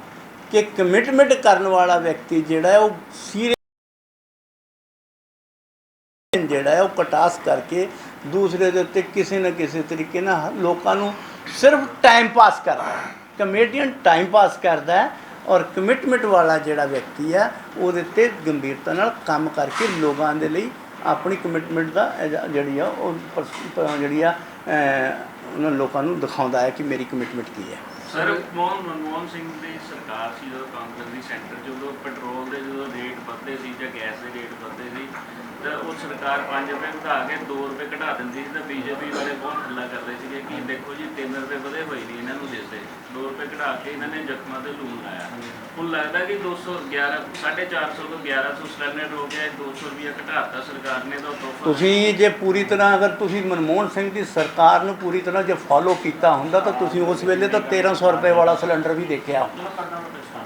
ਕਿ ਕਮਿਟਮੈਂਟ ਕਰਨ ਵਾਲਾ ਵਿਅਕਤੀ ਜਿਹੜਾ ਹੈ ਉਹ ਸੀਰੀਅਸ ਜਿਹੜਾ ਹੈ ਉਹ ਕਟਾਸ ਕਰਕੇ ਦੂਸਰੇ ਦੇ ਉੱਤੇ ਕਿਸੇ ਨਾ ਕਿਸੇ ਤਰੀਕੇ ਨਾਲ ਲੋਕਾਂ ਨੂੰ ਸਿਰਫ ਟਾਈਮ ਪਾਸ ਕਰਦਾ ਹੈ। ਕਮੇਡੀਅਨ ਟਾਈਮ ਪਾਸ ਕਰਦਾ ਹੈ ਔਰ ਕਮਿਟਮੈਂਟ ਵਾਲਾ ਜਿਹੜਾ ਵਿਅਕਤੀ ਹੈ ਉਹਦੇ 'ਤੇ ਗੰਭੀਰਤਾ ਨਾਲ ਕੰਮ ਕਰਕੇ ਲੋਕਾਂ ਦੇ ਲਈ ਆਪਣੀ ਕਮਿਟਮੈਂਟ ਦਾ ਜਿਹੜੀ ਆ ਉਹ ਜਿਹੜੀ ਆ ਉਹਨਾਂ ਲੋਕਾਂ ਨੂੰ ਦਿਖਾਉਂਦਾ ਹੈ ਕਿ ਮੇਰੀ ਕਮਿਟਮੈਂਟ ਕੀ ਹੈ। ਸਰ, ਮਨਮੋਹਨ ਸਿੰਘ ਦੀ ਸਰਕਾਰ ਸੀ ਜਦੋਂ ਕਾਂਗਰਸ ਦੀ ਸੈਂਟਰ, ਜਦੋਂ ਪੈਟਰੋਲ ਦੇ ਜਦੋਂ ਰੇਟ ਵੱਧਦੇ ਸੀ ਜਾਂ ਗੈਸ ਦੇ ਰੇਟ ਵੱਧਦੇ ਸੀ ਤਾਂ ਉਹ ਸਰਕਾਰ 5 ਰੁਪਏ ਵਧਾ ਕੇ 2 ਰੁਪਏ ਘਟਾ ਦਿੰਦੀ ਸੀ। ਤਾਂ ਬੀਜੇਪੀ ਵਾਲੇ ਬਹੁਤ ਹੱਲਾ ਕਰਦੇ ਸੀਗੇ ਕਿ ਦੇਖੋ ਜੀ 3 ਰੁਪਏ ਵਧੇ ਹੋਏ ਨਹੀਂ ਇਹਨਾਂ ਨੂੰ ਦਿਸਦੇ, 2 ਰੁਪਏ ਘਟਾ ਕੇ ਇਹਨਾਂ ਨੇ ਜ਼ਖਮਾਂ 'ਤੇ ਲੂਣ ਲਾਇਆ। ਹੁਣ ਲੱਗਦਾ ਕਿ 450 ਤੋਂ 1100 ਸਿਲੰਡਰ ਹੋ ਗਿਆ, 200 ਰੁਪਇਆ ਘਟਾਤਾ ਸਰਕਾਰ ਨੇ। ਤਾਂ ਤੁਸੀਂ ਜੇ ਪੂਰੀ ਤਰ੍ਹਾਂ ਅਗਰ ਤੁਸੀਂ ਮਨਮੋਹਨ ਸਿੰਘ ਦੀ ਸਰਕਾਰ ਨੂੰ ਪੂਰੀ ਤਰ੍ਹਾਂ ਜੇ ਫੋਲੋ ਕੀਤਾ ਹੁੰਦਾ ਤਾਂ ਤੁਸੀਂ ਉਸ ਵੇਲੇ ਤਾਂ 1300 ਰੁਪਏ ਵਾਲਾ ਸਿਲੰਡਰ ਵੀ ਦੇਖਿਆ।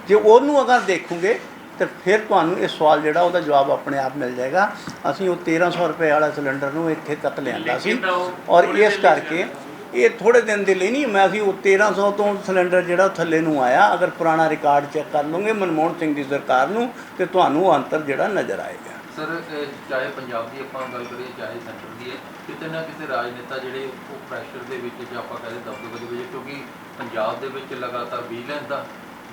ਜੇ ਉਹਨੂੰ ਅਗਰ ਦੇਖੋਗੇ ਤਾਂ ਫਿਰ ਤੁਹਾਨੂੰ ਇਹ ਸਵਾਲ ਜਿਹੜਾ ਉਹਦਾ ਜਵਾਬ ਆਪਣੇ ਆਪ ਮਿਲ ਜਾਏਗਾ। ਅਸੀਂ ਉਹ 1300 ਰੁਪਏ ਵਾਲਾ ਸਿਲੰਡਰ ਨੂੰ ਇੱਥੇ ਤੱਕ ਲਿਆਂਦਾ ਸੀ ਔਰ ਇਸ ਕਰਕੇ ਇਹ ਥੋੜ੍ਹੇ ਦਿਨ ਦੇ ਲਈ ਨਹੀਂ, ਮੈਂ ਅਸੀਂ ਉਹ 1300 ਤੋਂ ਸਿਲੰਡਰ ਜਿਹੜਾ ਥੱਲੇ ਨੂੰ ਆਇਆ। ਅਗਰ ਪੁਰਾਣਾ ਰਿਕਾਰਡ ਚੈੱਕ ਕਰ ਲਓਗੇ ਮਨਮੋਹਨ ਸਿੰਘ ਦੀ ਸਰਕਾਰ ਨੂੰ ਤੇ ਤੁਹਾਨੂੰ ਅੰਤਰ ਜਿਹੜਾ ਨਜ਼ਰ ਆਏਗਾ। ਸਰ, ਚਾਹੇ ਪੰਜਾਬ ਦੀ ਆਪਾਂ ਗੱਲ ਕਰੀਏ ਚਾਹੇ ਸੈਂਟਰ ਦੀ ਹੈ, ਕਿਤੇ ਨਾ ਕਿਤੇ ਰਾਜਨੇਤਾ ਜਿਹੜੇ ਉਹ ਪ੍ਰੈਸ਼ਰ ਦੇ ਵਿੱਚ ਜਾਂ ਆਪਾਂ ਕਹਿੰਦੇ ਦਬਦਬੇ ਦੇ ਵਿੱਚ, ਕਿਉਂਕਿ ਪੰਜਾਬ ਦੇ ਵਿੱਚ ਲਗਾਤਾਰ ਵਿਜੀਲੈਂਸ ਦਾ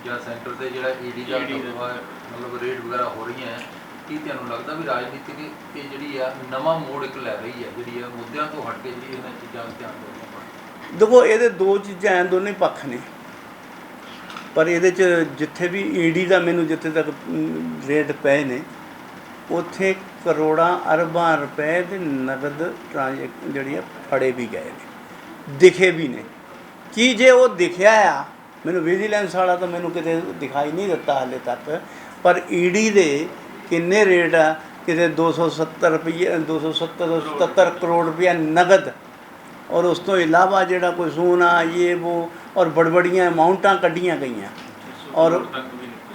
ਜਾਂ ਸੈਂਟਰ ਦੇ ਜਿਹੜਾ ਈਡੀ ਦਾ ਦਬਦਬਾ ਮਤਲਬ ਰੇਡ ਵਗੈਰਾ ਹੋ ਰਹੀਆਂ ਹੈ, ਕੀ ਤੁਹਾਨੂੰ ਲੱਗਦਾ ਵੀ ਰਾਜਨੀਤੀ ਦੀ ਇਹ ਜਿਹੜੀ ਆ ਨਵਾਂ ਮੋੜ ਇੱਕ ਲੈ ਰਹੀ ਹੈ, ਜਿਹੜੀ ਆ ਮੁੱਦਿਆਂ ਤੋਂ ਹਟ ਕੇ ਜਿਹੜੀ ਇਹਨਾਂ ਚੀਜ਼ਾਂ 'ਤੇ ਧਿਆਨ ਦੇਣਾ? ਦੇਖੋ, ਇਹਦੇ ਦੋ ਚੀਜ਼ਾਂ ਐ, ਦੋਨੇ ਪੱਖ ਨੇ, ਪਰ ਇਹਦੇ 'ਚ ਜਿੱਥੇ ਵੀ ਈਡੀ ਦਾ ਮੈਨੂੰ ਜਿੱਥੇ ਤੱਕ ਰੇਟ ਪਏ ਨੇ ਉੱਥੇ ਕਰੋੜਾਂ ਅਰਬਾਂ ਰੁਪਏ ਦੇ ਨਗਦ ਜਿਹੜੀ ਆ ਫੜੇ ਵੀ ਗਏ ਨੇ, ਦਿਖੇ ਵੀ ਨੇ। ਕਿ ਜੇ ਉਹ ਦਿਖਿਆ ਆ, ਮੈਨੂੰ ਵਿਜੀਲੈਂਸ ਵਾਲਾ ਤਾਂ ਮੈਨੂੰ ਕਿਤੇ ਦਿਖਾਈ ਨਹੀਂ ਦਿੱਤਾ ਹਾਲੇ ਤੱਕ, ਪਰ ਈਡੀ ਦੇ ਕਿੰਨੇ ਰੇਟ ਆ, ਕਿਤੇ 270 ਰੁਪਏ 277 ਕਰੋੜ ਰੁਪਇਆ ਨਗਦ, ਔਰ ਉਸ ਤੋਂ ਇਲਾਵਾ ਜਿਹੜਾ ਕੋਈ ਸੋਨਾ ਇਹ ਉਹ ਔਰ ਬੜਬੜੀਆਂ ਅਮਾਊਂਟਾਂ ਕੱਢੀਆਂ ਗਈਆਂ, ਔਰ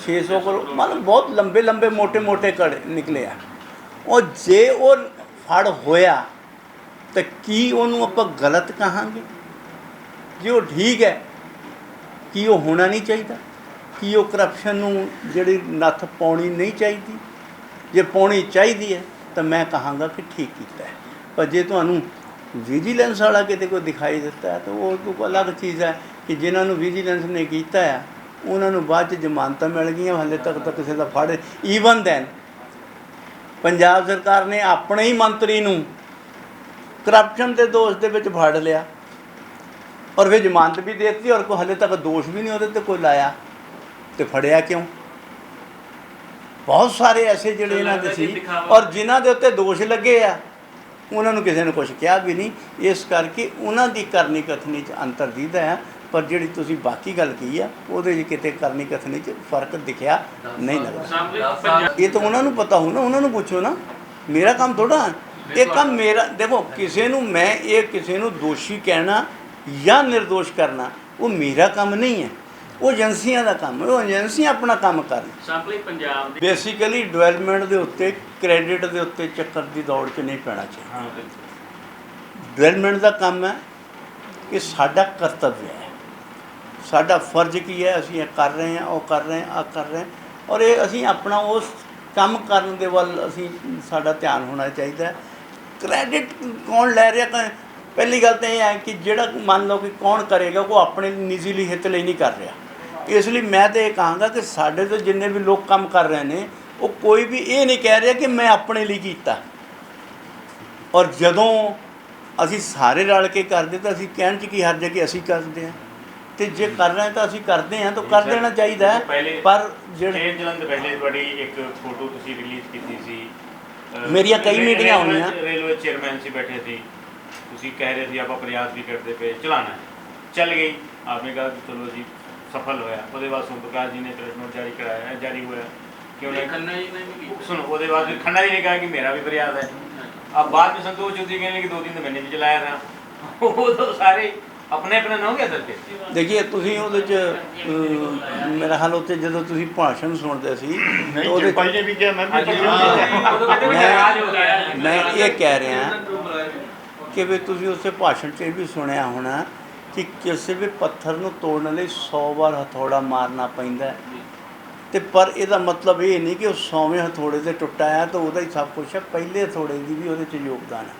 600 ਕਰੋੜ ਮਤਲਬ ਬਹੁਤ ਲੰਬੇ ਲੰਬੇ ਮੋਟੇ ਮੋਟੇ ਕੜ ਨਿਕਲੇ ਆ। ਉਹ ਜੇ ਉਹ ਫੜ ਹੋਇਆ ਤਾਂ ਕੀ ਉਹਨੂੰ ਆਪਾਂ ਗਲਤ ਕਹਾਂਗੇ? ਜੇ ਉਹ ਠੀਕ ਹੈ, ਕੀ ਉਹ ਹੋਣਾ ਨਹੀਂ ਚਾਹੀਦਾ? ਕੀ ਉਹ ਕਰਪਸ਼ਨ ਨੂੰ ਜਿਹੜੀ ਨੱਥ ਪਾਉਣੀ ਨਹੀਂ ਚਾਹੀਦੀ? ਜੇ ਪਾਉਣੀ ਚਾਹੀਦੀ ਹੈ ਤਾਂ ਮੈਂ ਕਹਾਂਗਾ ਕਿ ਠੀਕ ਕੀਤਾ ਹੈ। ਪਰ ਜੇ ਤੁਹਾਨੂੰ ਵਿਜੀਲੈਂਸ ਵਾਲਾ ਕਿਤੇ ਕੋਈ ਦਿਖਾਈ ਦਿੱਤਾ ਹੈ ਤਾਂ ਉਹ ਤੋਂ ਅਲੱਗ ਚੀਜ਼ ਹੈ ਕਿ ਜਿਨ੍ਹਾਂ ਨੂੰ ਵਿਜੀਲੈਂਸ ਨੇ ਕੀਤਾ ਹੈ ਉਹਨਾਂ ਨੂੰ ਬਾਅਦ 'ਚ ਜ਼ਮਾਨਤਾਂ ਮਿਲ ਗਈਆਂ, ਹਾਲੇ ਤੱਕ ਤਾਂ ਕਿਸੇ ਦਾ ਫੜ। ਈਵਨ ਦੈਨ ਪੰਜਾਬ ਸਰਕਾਰ ਨੇ ਆਪਣੇ ਹੀ ਮੰਤਰੀ ਨੂੰ ਕਰਪਸ਼ਨ ਦੇ ਦੋਸ਼ ਦੇ ਵਿੱਚ ਫੜ ਲਿਆ ਔਰ ਫਿਰ ਜ਼ਮਾਨਤ ਵੀ ਦੇ ਦਿੱਤੀ, ਔਰ ਕੋਈ ਹਾਲੇ ਤੱਕ ਦੋਸ਼ ਵੀ ਨਹੀਂ ਉਹਦੇ 'ਤੇ ਕੋਈ ਲਾਇਆ, ਤੇ ਫੜਿਆ ਕਿਉਂ? ਬਹੁਤ ਸਾਰੇ ਐਸੇ ਜਿਹੜੇ ਇਹਨਾਂ ਦੇ ਸੀ ਔਰ ਜਿਨ੍ਹਾਂ ਦੇ ਉੱਤੇ ਦੋਸ਼ ਲੱਗੇ ਆ ਉਹਨਾਂ ਨੂੰ ਕਿਸੇ ਨੇ ਕੁਛ ਕਿਹਾ ਵੀ ਨਹੀਂ। ਇਸ ਕਰਕੇ ਉਹਨਾਂ ਦੀ ਕਰਨੀ ਕਥਨੀ 'ਚ ਅੰਤਰ ਦਿਖਦਾ ਹੈ, ਪਰ ਜਿਹੜੀ ਤੁਸੀਂ ਬਾਕੀ ਗੱਲ ਕਹੀ ਆ ਉਹਦੇ 'ਚ ਕਿਤੇ ਕਰਨੀ ਕਥਨੀ 'ਚ ਫਰਕ ਦਿਖਿਆ ਨਹੀਂ ਲੱਗਦਾ। ਇਹ ਤਾਂ ਉਹਨਾਂ ਨੂੰ ਪਤਾ ਹੋ ਨਾ, ਉਹਨਾਂ ਨੂੰ ਪੁੱਛੋ ਨਾ, ਮੇਰਾ ਕੰਮ ਥੋੜ੍ਹਾ ਇਹ ਕੰਮ ਮੇਰਾ। ਦੇਖੋ ਕਿਸੇ ਨੂੰ ਮੈਂ ਇਹ ਕਿਸੇ ਨੂੰ ਦੋਸ਼ੀ ਕਹਿਣਾ ਜਾਂ ਨਿਰਦੋਸ਼ ਕਰਨਾ ਉਹ ਮੇਰਾ ਕੰਮ ਨਹੀਂ ਹੈ, ਉਹ ਏਜੰਸੀਆਂ ਦਾ ਕੰਮ ਹੈ। ਉਹ ਏਜੰਸੀਆਂ ਆਪਣਾ ਕੰਮ ਕਰਨ। ਸਾਂਪਲੀ ਪੰਜਾਬ ਦੀ ਬੇਸਿਕਲੀ ਡਿਵੈਲਪਮੈਂਟ ਦੇ ਉੱਤੇ ਕ੍ਰੈਡਿਟ ਦੇ ਉੱਤੇ ਚੱਕਰ ਦੀ ਦੌੜ 'ਚ ਨਹੀਂ ਪੈਣਾ ਚਾਹੀਦਾ। ਹਾਂ ਡਿਵੈਲਪਮੈਂਟ ਦਾ ਕੰਮ ਹੈ ਕਿ ਸਾਡਾ ਕਰਤੱਵ ਹੈ, ਸਾਡਾ ਫਰਜ਼ ਕੀ ਹੈ, ਅਸੀਂ ਇਹ ਕਰ ਰਹੇ ਹਾਂ, ਉਹ ਕਰ ਰਹੇ ਹਾਂ, ਆ ਕਰ ਰਹੇ ਹਾਂ, ਔਰ ਇਹ ਅਸੀਂ ਆਪਣਾ ਉਸ ਕੰਮ ਕਰਨ ਦੇ ਵੱਲ ਅਸੀਂ ਸਾਡਾ ਧਿਆਨ ਹੋਣਾ ਚਾਹੀਦਾ। ਕ੍ਰੈਡਿਟ ਕੌਣ ਲੈ ਰਿਹਾ? ਪਹਿਲੀ ਗੱਲ ਤਾਂ ਇਹ ਹੈ ਕਿ ਜਿਹੜਾ ਮੰਨ ਲਓ ਕਿ ਕੌਣ ਕਰੇਗਾ ਉਹ ਆਪਣੇ ਨਿੱਜੀ ਲਈ ਹਿੱਤ ਲਈ ਨਹੀਂ ਕਰ ਰਿਹਾ। ਇਸ ਲਈ ਮੈਂ ਤਾਂ ਇਹ ਕਹਾਂਗਾ ਕਿ ਸਾਡੇ ਤੋਂ ਜਿੰਨੇ ਵੀ ਲੋਕ ਕੰਮ ਕਰ ਰਹੇ ਨੇ ਉਹ ਕੋਈ ਵੀ ਇਹ ਨਹੀਂ ਕਹਿ ਰਿਹਾ ਕਿ ਮੈਂ ਆਪਣੇ ਲਈ ਕੀਤਾ। ਔਰ ਜਦੋਂ ਅਸੀਂ ਸਾਰੇ ਰਲ ਕੇ ਕਰਦੇ ਤਾਂ ਅਸੀਂ ਕਹਿਣ 'ਚ ਕੀ ਹਰਜ ਹੈ ਕਿ ਅਸੀਂ ਕਰਦੇ ਹਾਂ, ਤੇ ਜੇ ਕਰ ਰਹੇ ਤਾਂ ਅਸੀਂ ਕਰਦੇ ਹਾਂ ਤਾਂ ਕਰ ਦੇਣਾ ਚਾਹੀਦਾ ਹੈ। ਪਰ ਜਿਹੜੇ ਜਲੰਧਰ ਪਹਿਲੇ ਤੁਹਾਡੀ ਇੱਕ ਫੋਟੋ ਤੁਸੀਂ ਰਿਲੀਜ਼ ਕੀਤੀ ਸੀ, ਮੇਰੀਆਂ ਕਈ ਮੀਟਿੰਗਾਂ ਹੋਈਆਂ, ਰੇਲਵੇ ਚੇਅਰਮੈਨ ਸੀ ਬੈਠੇ ਸੀ, ਤੁਸੀਂ ਕਹਿ ਰਹੇ ਸੀ ਆਪਾਂ ਪ੍ਰयास ਵੀ ਕਰਦੇ ਪਏ ਚਲਾਣਾ ਚੱਲ ਗਈ, ਆਪਨੇ ਕहा ਕਿ ਚਲੋ ਜੀ सफल होया। ਉਹਦੇ ਬਾਅਦ ਸੋਮ ਪ੍ਰਕਾਸ਼ ਜੀ ਨੇ ਪ੍ਰੈਸ ਨੋਟ ਜਾਰੀ ਹੋਇਆ कि उन्हें खन्ना जी ने भी सुनो ਉਹਦੇ ਬਾਅਦ खन्ना जी ने कहा कि मेरा भी प्रयास है। अब बाद में संतोष चौधरी कहने कि 2 दिन तो मैंने भी चलाया था। वो तो सारे अपने अपने ना हो गया सर के। देखिए ਤੁਸੀਂ ਉਹਦੇ 'ਚ ਮੇਰਾ ਹਾਲ ਉੱਤੇ ਜਦੋਂ ਤੁਸੀਂ ਭਾਸ਼ਣ ਸੁਣਦੇ ਸੀ ਉਹਦੇ पहले भी क्या मैं भी ਮੈਂ ਇਹ ਕਹਿ ਰਿਹਾ ਕਿ ਵੀ ਤੁਸੀਂ ਉਸੇ ਭਾਸ਼ਣ 'ਚ ਇਹ ਵੀ ਸੁਣਿਆ ਹੋਣਾ ਕਿ ਕਿਸੇ ਵੀ ਪੱਥਰ ਨੂੰ ਤੋੜਨ ਲਈ 100 ਵਾਰ ਹਥੌੜਾ ਮਾਰਨਾ ਪੈਂਦਾ ਹੈ। ਤੇ ਪਰ ਇਹਦਾ ਮਤਲਬ ਇਹ ਨਹੀਂ ਕਿ ਉਹ 100ਵੇਂ ਹਥੌੜੇ 'ਤੇ ਟੁੱਟਾ ਹੈ ਤਾਂ ਉਹਦਾ ਹੀ ਸਭ ਕੁਛ ਹੈ, ਪਹਿਲੇ ਹਥੌੜੇ ਦੀ ਵੀ ਉਹਦੇ 'ਚ ਯੋਗਦਾਨ ਹੈ।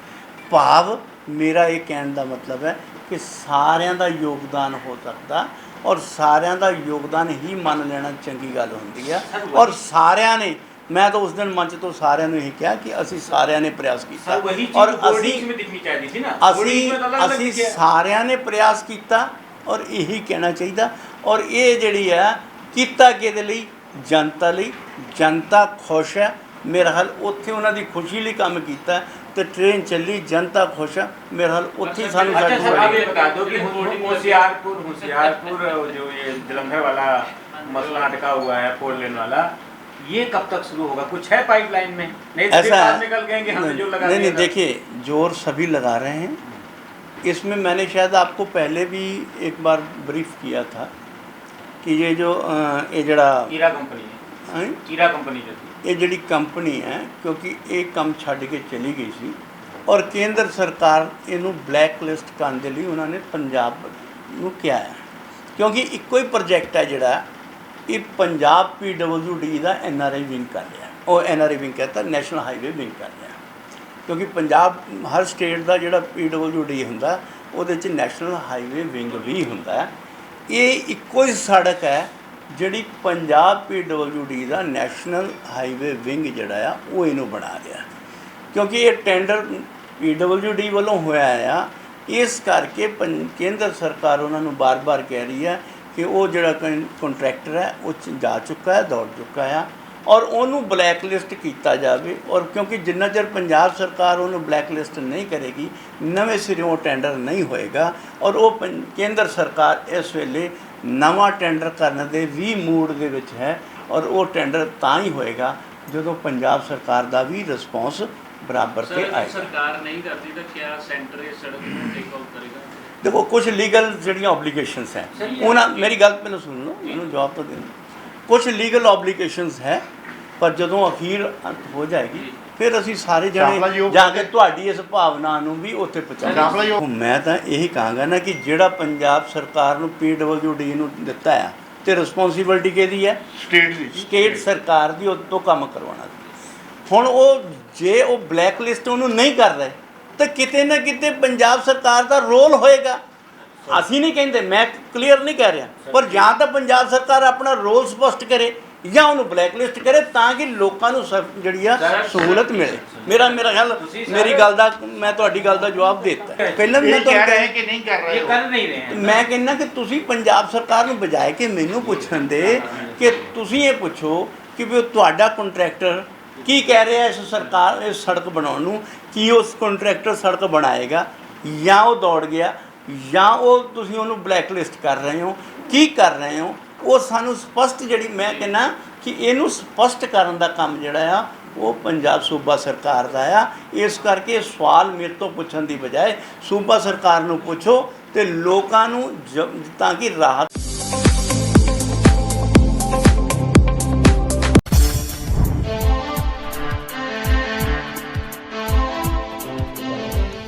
ਭਾਵ ਮੇਰਾ ਇਹ ਕਹਿਣ ਦਾ ਮਤਲਬ ਹੈ ਕਿ ਸਾਰਿਆਂ ਦਾ ਯੋਗਦਾਨ ਹੋ ਸਕਦਾ ਔਰ ਸਾਰਿਆਂ ਦਾ ਯੋਗਦਾਨ ਹੀ ਮੰਨ ਲੈਣਾ ਚੰਗੀ ਗੱਲ ਹੁੰਦੀ ਹੈ। ਔਰ ਸਾਰਿਆਂ ਨੇ, ਮੈਂ ਤਾਂ ਉਸ ਦਿਨ ਮੰਚ ਤੋਂ ਸਾਰਿਆਂ ਨੂੰ ਇਹ ਕਿਹਾ ਕਿ ਅਸੀਂ ਸਾਰਿਆਂ ਨੇ ਪ੍ਰयास ਕੀਤਾ ਔਰ ਅਸੀਂ ਸਾਰਿਆਂ ਨੇ ਪ੍ਰयास ਕੀਤਾ ਔਰ ਇਹੀ ਕਹਿਣਾ ਚਾਹੀਦਾ। ਔਰ ਇਹ ਜਿਹੜੀ ਹੈ ਕੀਤਾ ਕਿਹਦੇ ਲਈ? ਜਨਤਾ ਲਈ। ਜਨਤਾ ਖੁਸ਼ ਹੈ, ਮੇਰਾ ਹਾਲ ਉੱਥੇ ਉਹਨਾਂ ਦੀ ਖੁਸ਼ੀ ਲਈ ਕੰਮ ਕੀਤਾ ਤੇ ट्रेन चली, जनता खुश है, मेरा हाल उत्थे सानू अच्छा सर आप ये बता दो कि होशियारपुर जो ये जलंधर वाला मसला अटका हुआ है 4 लेन वाला, ये कब तक शुरू होगा? कुछ है पाइपलाइन में? नहीं तो ऐसा बाद निकल गए कि हमने जो लगा नहीं दिया। देखिए जोर सभी लगा रहे हैं इसमें। मैंने शायद आपको पहले भी एक बार ब्रीफ किया था कि ये जो ये जड़ा ईरा कंपनी है, ईरा कंपनी जो ਇਹ ਜਿਹੜੀ ਕੰਪਨੀ ਹੈ ਕਿਉਂਕਿ ਇਹ ਕੰਮ ਛੱਡ ਕੇ ਚਲੀ ਗਈ ਸੀ ਔਰ ਕੇਂਦਰ ਸਰਕਾਰ ਇਹਨੂੰ ਬਲੈਕ ਲਿਸਟ ਕਰਨ ਦੇ ਲਈ ਉਹਨਾਂ ਨੇ ਪੰਜਾਬ ਨੂੰ ਕਿਹਾ ਹੈ ਕਿਉਂਕਿ ਇੱਕੋ ਹੀ ਪ੍ਰੋਜੈਕਟ ਹੈ ਜਿਹੜਾ ਇਹ ਪੰਜਾਬ PWD ਦਾ NRI ਵਿੰਗ ਕਰ ਰਿਹਾ। ਉਹ NRI ਵਿੰਗ ਕਹਿੰਦਾ ਨੈਸ਼ਨਲ ਹਾਈਵੇ ਵਿੰਗ ਕਰ ਰਿਹਾ ਕਿਉਂਕਿ ਪੰਜਾਬ ਹਰ ਸਟੇਟ ਦਾ ਜਿਹੜਾ PWD ਹੁੰਦਾ ਉਹਦੇ 'ਚ ਨੈਸ਼ਨਲ ਹਾਈਵੇ ਵਿੰਗ ਵੀ ਹੁੰਦਾ। ਇਹ ਇੱਕੋ ਹੀ ਸੜਕ ਹੈ ਜਿਹੜੀ ਪੰਜਾਬ PWD ਦਾ ਨੈਸ਼ਨਲ ਹਾਈਵੇ ਵਿੰਗ ਜਿਹੜਾ ਆ ਉਹ ਇਹਨੂੰ ਬਣਾ ਰਿਹਾ ਕਿਉਂਕਿ ਇਹ ਟੈਂਡਰ PWD ਵੱਲੋਂ ਹੋਇਆ ਆ। ਇਸ ਕਰਕੇ ਕੇਂਦਰ ਸਰਕਾਰ ਉਹਨਾਂ ਨੂੰ ਬਾਰ-ਬਾਰ ਕਹਿ ਰਹੀ ਹੈ ਕਿ ਉਹ ਜਿਹੜਾ ਕੰਟਰੈਕਟਰ ਹੈ ਉਹ ਜਾ ਚੁੱਕਾ ਹੈ, ਦੌੜ ਚੁੱਕਾ ਆ ਔਰ ਉਹਨੂੰ ਬਲੈਕ ਲਿਸਟ ਕੀਤਾ ਜਾਵੇ। ਔਰ ਕਿਉਂਕਿ ਜਿੰਨਾ ਚਿਰ ਪੰਜਾਬ ਸਰਕਾਰ ਉਹਨੂੰ ਬਲੈਕ ਲਿਸਟ ਨਹੀਂ ਕਰੇਗੀ, ਨਵੇਂ ਸਿਰਿਓਂ ਟੈਂਡਰ ਨਹੀਂ ਹੋਏਗਾ। ਔਰ ਉਹ ਕੇਂਦਰ ਸਰਕਾਰ ਇਸ ਵੇਲੇ ਨਵਾਂ ਟੈਂਡਰ ਕਰਨ ਦੇ ਵੀ ਮੂਡ ਦੇ ਵਿੱਚ ਹੈ। ਔਰ ਉਹ ਟੈਂਡਰ ਤਾਂ ਹੀ ਹੋਏਗਾ ਜਦੋਂ ਪੰਜਾਬ ਸਰਕਾਰ ਦਾ ਵੀ ਰਿਸਪੌਂਸ ਬਰਾਬਰ ਤੇ ਸਰ ਆਏਗਾ। ਸਰਕਾਰ ਨਹੀਂ ਕਰਦੀ ਤਾਂ ਕਿਆ ਸੈਂਟਰ ਇਸ ਸੜਕ ਨੂੰ ਟੇਕ ਆਊਟ ਕਰੇਗਾ? ਦੇਖੋ, ਕੁਝ ਲੀਗਲ ਜਿਹੜੀਆਂ ਓਬਲੀਗੇਸ਼ਨਸ ਹੈ ਉਹਨਾਂ, ਮੇਰੀ ਗੱਲ ਪਹਿਲਾਂ ਸੁਣ ਲਓ, ਮੈਨੂੰ ਜਵਾਬ ਤਾਂ ਦੇਣਾ। ਕੁਝ ਲੀਗਲ ਓਬਲੀਗੇਸ਼ਨਸ ਹੈ, ਪਰ ਜਦੋਂ ਅਖੀਰ ਅੰਤ ਹੋ ਜਾਏਗੀ ਫਿਰ ਅਸੀਂ ਸਾਰੇ ਜਣੇ ਜਾ ਕੇ ਤੁਹਾਡੀ ਇਸ ਭਾਵਨਾ ਨੂੰ ਵੀ ਉੱਥੇ ਪਹੁੰਚਾਵਾਂਗੇ। ਮੈਂ ਤਾਂ ਇਹੀ ਕਹਾਂਗਾ ਨਾ ਕਿ ਜਿਹੜਾ ਪੰਜਾਬ ਸਰਕਾਰ ਨੂੰ PWD ਨੂੰ ਦਿੱਤਾ ਹੈ ਤੇ ਰਿਸਪੌਂਸਿਬਿਲਟੀ ਕਿਹਦੀ ਹੈ? ਸਟੇਟ ਦੀ। ਸਟੇਟ ਸਰਕਾਰ ਦੀ, ਉਹ ਤੋਂ ਕੰਮ ਕਰਵਾਉਣਾ। ਹੁਣ ਉਹ ਜੇ ਉਹ ਬਲੈਕ ਲਿਸਟ ਉਹਨੂੰ ਨਹੀਂ ਕਰ ਰਹੇ ਤਾਂ ਕਿਤੇ ਨਾ ਕਿਤੇ ਪੰਜਾਬ ਸਰਕਾਰ ਦਾ ਰੋਲ ਹੋਏਗਾ। ਅਸੀਂ ਨਹੀਂ ਕਹਿੰਦੇ, ਮੈਂ ਕਲੀਅਰ ਨਹੀਂ ਕਹਿ ਰਿਹਾ, ਪਰ ਜਾਂ ਤਾਂ ਪੰਜਾਬ ਸਰਕਾਰ ਆਪਣਾ ਰੋਲ ਸਪਸ਼ਟ ਕਰੇ ਜਾਂ ਉਹਨੂੰ ਬਲੈਕ ਲਿਸਟ ਕਰੇ ਤਾਂ ਕਿ ਲੋਕਾਂ ਨੂੰ ਜਿਹੜੀ ਆ ਸਹੂਲਤ ਮਿਲੇ। ਮੇਰਾ ਖਿਆਲ ਮੇਰੀ ਗੱਲ ਦਾ, ਮੈਂ ਤੁਹਾਡੀ ਗੱਲ ਦਾ ਜਵਾਬ ਦੇ ਦਿੱਤਾ ਪਹਿਲਾਂ ਵੀ। ਮੈਂ ਤੁਹਾਨੂੰ ਕਹਿ ਰਿਹਾ ਕਿ ਨਹੀਂ ਕਰ ਰਹੇ, ਕਰ ਨਹੀਂ ਰਹੇ। ਮੈਂ ਕਹਿੰਦਾ ਕਿ ਤੁਸੀਂ ਪੰਜਾਬ ਸਰਕਾਰ ਨੂੰ ਬਜਾਏ ਕਿ ਮੈਨੂੰ ਪੁੱਛਣ ਦੇ ਕਿ ਤੁਸੀਂ ਇਹ ਪੁੱਛੋ ਕਿ ਵੀ ਤੁਹਾਡਾ ਕੰਟਰੈਕਟਰ ਕੀ ਕਹਿ ਰਿਹਾ ਇਸ ਸੜਕ ਬਣਾਉਣ ਨੂੰ, ਕੀ ਉਸ ਕੰਟਰੈਕਟਰ ਸੜਕ ਬਣਾਏਗਾ ਜਾਂ ਉਹ ਦੌੜ ਗਿਆ ਜਾਂ ਉਹ ਤੁਸੀਂ ਉਹਨੂੰ ਬਲੈਕ ਲਿਸਟ ਕਰ ਰਹੇ ਹੋ, ਕੀ ਕਰ ਰਹੇ ਹੋ? ਉਹ ਸਾਨੂੰ ਸਪਸ਼ਟ, ਜਿਹੜੀ ਮੈਂ ਕਹਿੰਦਾ ਕਿ ਇਹਨੂੰ ਸਪਸ਼ਟ ਕਰਨ ਦਾ ਕੰਮ ਜਿਹੜਾ ਆ ਉਹ ਪੰਜਾਬ ਸੂਬਾ ਸਰਕਾਰ ਦਾ ਆ। ਇਸ ਕਰਕੇ ਸਵਾਲ ਮੇਰੇ ਤੋਂ ਪੁੱਛਣ ਦੀ ਬਜਾਏ ਸੂਬਾ ਸਰਕਾਰ ਨੂੰ ਪੁੱਛੋ ਤੇ ਲੋਕਾਂ ਨੂੰ ਤਾਂ ਕਿ ਰਾਹਤ